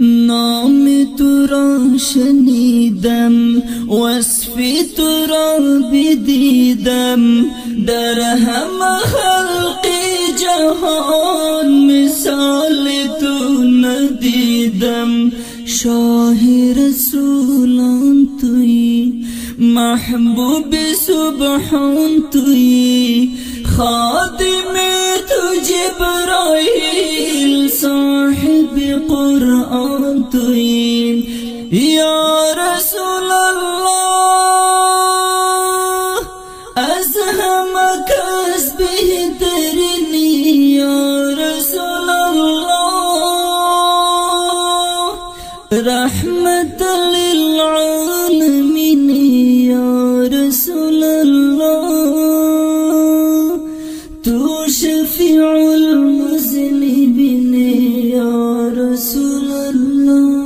نام تو را شنیدم، وصف تو را بدیدم، در همه خلق جهان مثال تو ندیدم. شاه رسولان تویی، محبوب سبحان تویی، خادم تو جبرائیل، صاحب قرآن تویی. یا رسول الله از همه کس بهترینی، یا رسول الله رحمت للعالمین، یا رسول الله تو شفیع المذنبین، یا رسول الله.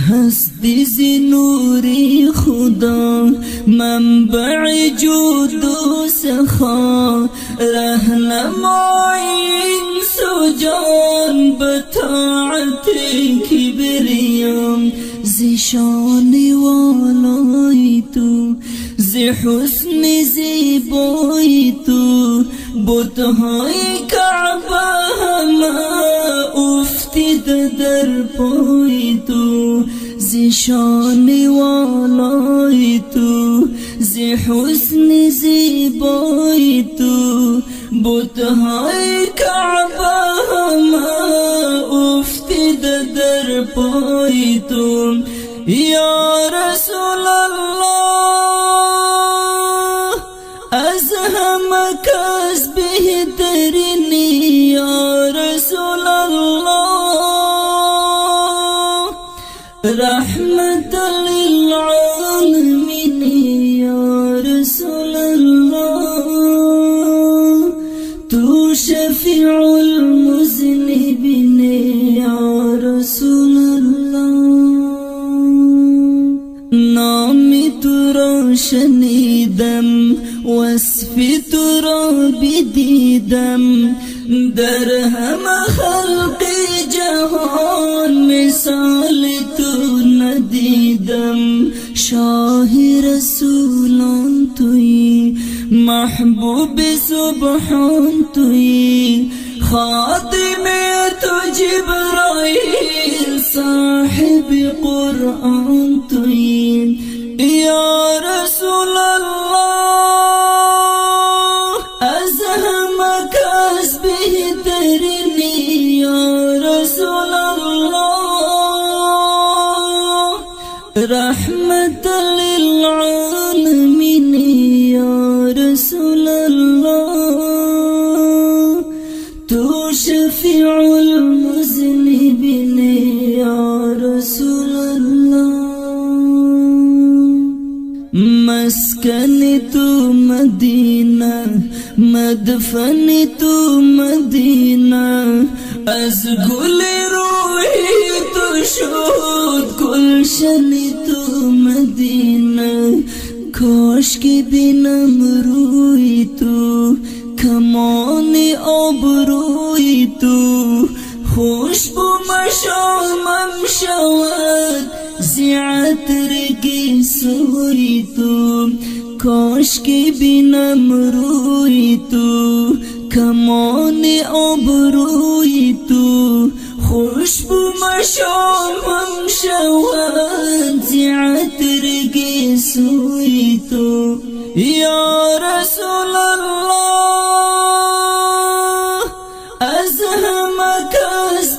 هستی ز نوری خدا، منبع جود و سخا، رهنمای انس و جان، بطاعت کبریام. ز شان والای تو، ز حسن زیبای تو، بتهای کعبه همه افتیده در پای تو. ز شان والای تو، ز حسن زیبای تو، بتهای کعبه همه افتیده در پای تو. یا رسول الله از همه کس بهترینی، یا رسول الله رحمت للعالمین، یا رسول الله تو شفیع المذنبین، یا رسول الله. نام تو را شنیدم، وصف تو را بدیدم، در همه خلق جهان مثال تو ندیدم. شاه رسولان تویی، محبوب سبحان تویی، خادم تو جبرائیل، صاحب قرآن تویی. یا رسول الله از همه کس بهترینی، یا رسول الله رحمت للعالمین، یا رسول الله تو شفیع المذنبین، یا رسول الله. مسکن تو مدینه، مدفن تو مدینه، از گل روحی تو شد گلشن تو مدینه. کاش که بینم روی تو، کمان آبروی تو، خوشبو مشامم شود ز عطر گیسوی تو. کاش که بینم روی تو، کمان آبروی تو، خوشبو مشامم شود ز عطر گیسوی تو. یا رسول الله از همه کس